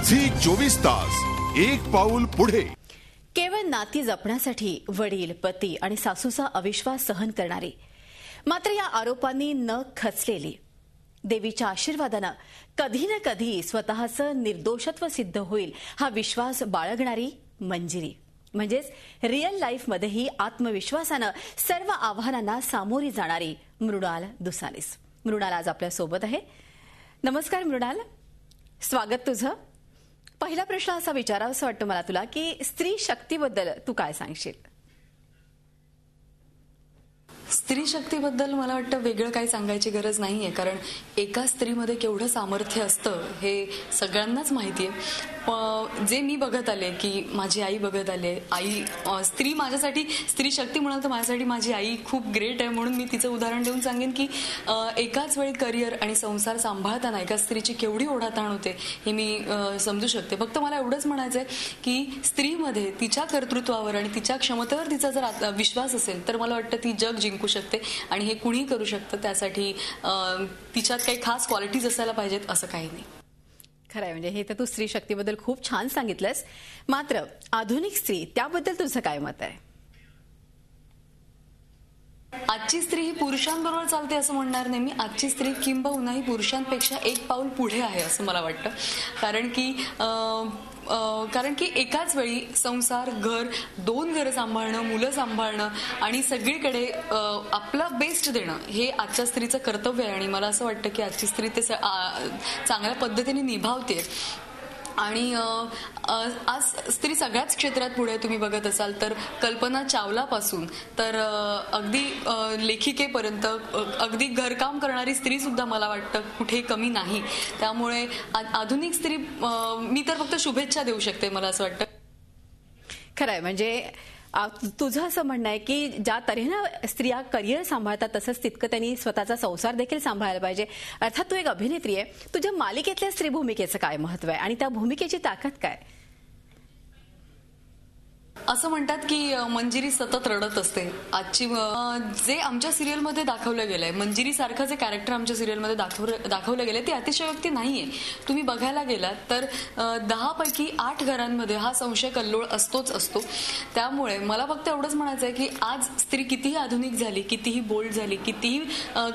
Zee 24 तास एक पाऊल पुढे। केवळ नाती जपण्यासाठी वडील, पती आणि सासूचा अविश्वास सहन करणारी, मात्र या आरोपांनी न खचलेली, देवीच्या आशीर्वादानं कधी ना कधी स्वतःचं निर्दोषत्व सिद्ध होईल हा विश्वास बाळगणारी मंजिरी, म्हणजेच रिअल लाईफमध्येही आत्मविश्वासानं सर्व आव्हानांना सामोरी जाणारी मृणाल दुसानीस। मृणाल आज आपल्या सोबत आहे। नमस्कार मृणाल, स्वागत तुझं। पहिला प्रश्न असा विचारावासा वाटतो मला तुला की स्त्री शक्तीबद्दल तू काय सांगशील? स्त्री शक्तीबद्दल मला वाटतं वेगळं काही सांगायची गरज नाहीये, कारण एका स्त्रीमध्ये केवढं सामर्थ्य असतं हे सगळ्यांनाच माहिती आहे। जे मी बघत आले, की माझी आई बघत आले, आई स्त्री माझ्यासाठी स्त्री शक्ती म्हणाल तर माझ्यासाठी माझी आई खूप ग्रेट आहे, म्हणून मी तिचं उदाहरण देऊन सांगेन की एकाच वेळी करिअर आणि संसार सांभाळताना एका स्त्रीची केवढी ओढाताण होते हे मी समजू शकते। फक्त मला एवढंच म्हणायचंय की स्त्रीमध्ये तिच्या कर्तृत्वावर आणि तिच्या क्षमतेवर तिचा जर विश्वास असेल तर मला वाटतं ती जग जिंकू शकते आणि हे कुणीही करू शकतं। त्यासाठी तिच्यात काही खास क्वालिटीज असायला पाहिजेत असं काही नाही। खरंय, म्हणजे हे तर तू स्त्री शक्तीबद्दल खूप छान सांगितलंस। मात्र आधुनिक स्त्री त्याबद्दल तुझं काय मत आहे? आजची स्त्री ही पुरुषांबरोबर चालते असं म्हणणार नाही मी। आजची स्त्री किंबहुनाही पुरुषांपेक्षा एक पाऊल पुढे आहे असं मला वाटतं, कारण की एकाच वेळी संसार, घर, दोन घरं सांभाळणं, मुलं सांभाळणं आणि सगळीकडे आपलं बेस्ट देणं हे आजच्या स्त्रीचं कर्तव्य आहे आणि मला असं वाटतं की आजची स्त्री ते चांगल्या पद्धतीने निभावते। आणि आज स्त्री सगळ्याच क्षेत्रात पुढे तुम्ही बघत असाल तर कल्पना चावलापासून तर अगदी लेखिकेपर्यंत अगदी घरकाम करणारी स्त्री सुद्धा मला वाटतं कुठे कमी नाही। त्यामुळे आधुनिक स्त्री मी तर फक्त शुभेच्छा देऊ शकते, मला असं वाटतं। खरंय, म्हणजे तुझं असं म्हणणं आहे की ज्या तऱ्हेनं स्त्रिया करिअर सांभाळतात तसंच तितकं त्यांनी स्वतःचा संसार देखील सांभाळायला पाहिजे। अर्थात तू एक अभिनेत्री आहे, तुझ्या मालिकेतल्या स्त्री भूमिकेचं काय महत्व आहे आणि त्या भूमिकेची ताकद काय? असं म्हणतात की मंजिरी सतत रडत असते। आजची जे आमच्या सिरियलमध्ये दाखवलं गेलंय, मंजिरी सारखं जे कॅरेक्टर आमच्या सिरियलमध्ये दाखवलं गेलंय ते अतिशयोक्ती नाहीये। तुम्ही बघायला गेलात तर 10 पैकी 8 घरांमध्ये हा संशय कल्लोळ असतोच असतो। त्यामुळे मला फक्त एवढंच म्हणायचं आहे की आज स्त्री कितीही आधुनिक झाली, कितीही बोल्ड झाली, कितीही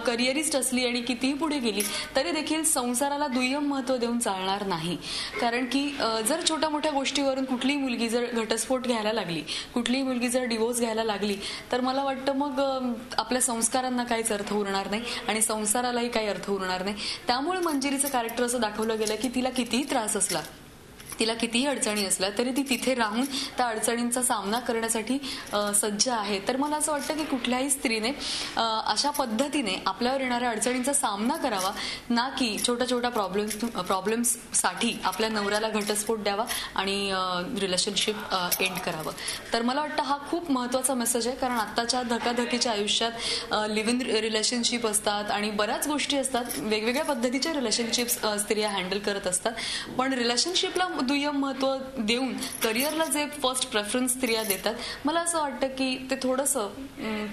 करिअरिस्ट असली आणि कितीही पुढे गेली तरी देखील संसाराला दुय्यम महत्व देऊन चालणार नाही। कारण की जर छोट्या मोठ्या गोष्टीवरून कुठलीही मुलगी जर घटस्फोट घ्यायला लागली, कुठलीही मुलगी जर डिवोर्स घ्यायला लागली तर मला वाटतं मग आपल्या संस्कारांना काहीच अर्थ उरणार नाही आणि संसारालाही काही अर्थ उरणार नाही। त्यामुळे मंजिरीचं कॅरेक्टर असं दाखवलं गेलं की तिला कितीही त्रास असला, तिला कितीही अडचणी असल्या तरी ती तिथे राहून त्या अडचणींचा सामना करण्यासाठी सज्ज आहे। तर मला असं वाटतं की कुठल्याही स्त्रीने अशा पद्धतीने आपल्यावर येणाऱ्या अडचणींचा सामना करावा, ना की छोट्या छोट्या प्रॉब्लेम्ससाठी आपल्या नवऱ्याला घटस्फोट द्यावा आणि रिलेशनशिप एंड करावं। तर मला वाटतं हा खूप महत्त्वाचा मेसेज आहे, कारण आत्ताच्या धकाधकीच्या आयुष्यात लिव्ह इन रिलेशनशिप असतात आणि बऱ्याच गोष्टी असतात, वेगवेगळ्या पद्धतीच्या रिलेशनशिप्स स्त्रिया हँडल करत असतात, पण रिलेशनशिपला दुय्यम महत्व देऊन करिअरला जे फर्स्ट प्रेफरन्स स्त्रिया देतात, मला असं वाटतं की ते थोडंसं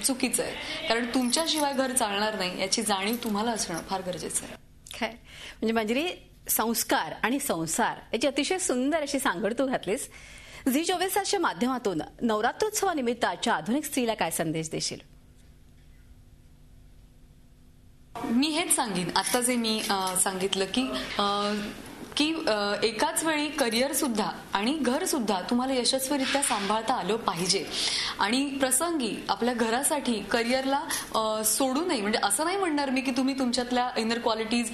चुकीचं आहे। कारण तुमच्याशिवाय घर चालणार नाही याची जाणीव तुम्हाला असणं फार गरजेचं आहे। काय म्हणजे मंजिरी, संस्कार आणि संसार याची अतिशय सुंदर अशी सांगड तू घातलीस। झी 24 तासच्या माध्यमातून नवरात्रोत्सवानिमित्त आजच्या आधुनिक स्त्रीला काय संदेश देशील? मी हेच सांगेन, आता जे मी सांगितलं की एकाच वेळी करिअर सुद्धा आणि घर सुद्धा तुम्हाला यशस्वीरित्या सांभाळता आलं पाहिजे आणि प्रसंगी आपल्या घरासाठी करिअरला सोडू नये। म्हणजे असं नाही म्हणणार मी की तुम्ही तुमच्यातल्या इनर क्वालिटीज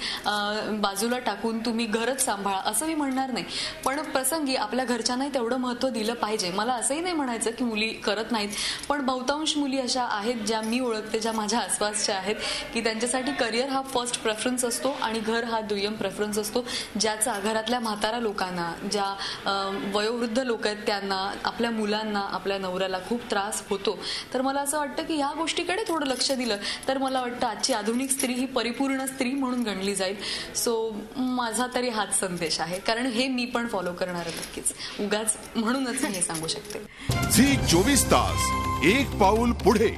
बाजूला टाकून तुम्ही घरच सांभाळा, असं मी म्हणणार नाही, पण प्रसंगी आपल्या घरच्यांनाही तेवढं महत्व दिलं पाहिजे। मला असंही नाही म्हणायचं की मुली करत नाहीत, पण बहुतांश मुली अशा आहेत ज्या मी ओळखते, ज्या माझ्या आसपासच्या आहेत, की त्यांच्यासाठी करिअर हा फर्स्ट प्रेफरन्स असतो आणि घर हा दुय्यम प्रेफरन्स असतो, ज्याचा घरातल्या म्हातारा लोकांना, ज्या वयोवृद्ध लोक आहेत त्यांना, आपल्या मुलांना, आपल्या नवऱ्याला खूप त्रास होतो। तर मला असं वाटतं की या गोष्टीकडे थोडं लक्ष दिलं तर मला वाटतं आजची आधुनिक स्त्री ही परिपूर्ण स्त्री म्हणून गणली जाईल। सो माझा तरी हाच संदेश आहे, कारण हे मी पण फॉलो करणार आहे नक्कीच, उगाच म्हणूनच मी हे सांगू शकते। झी 24 तास एक पाऊल पुढे।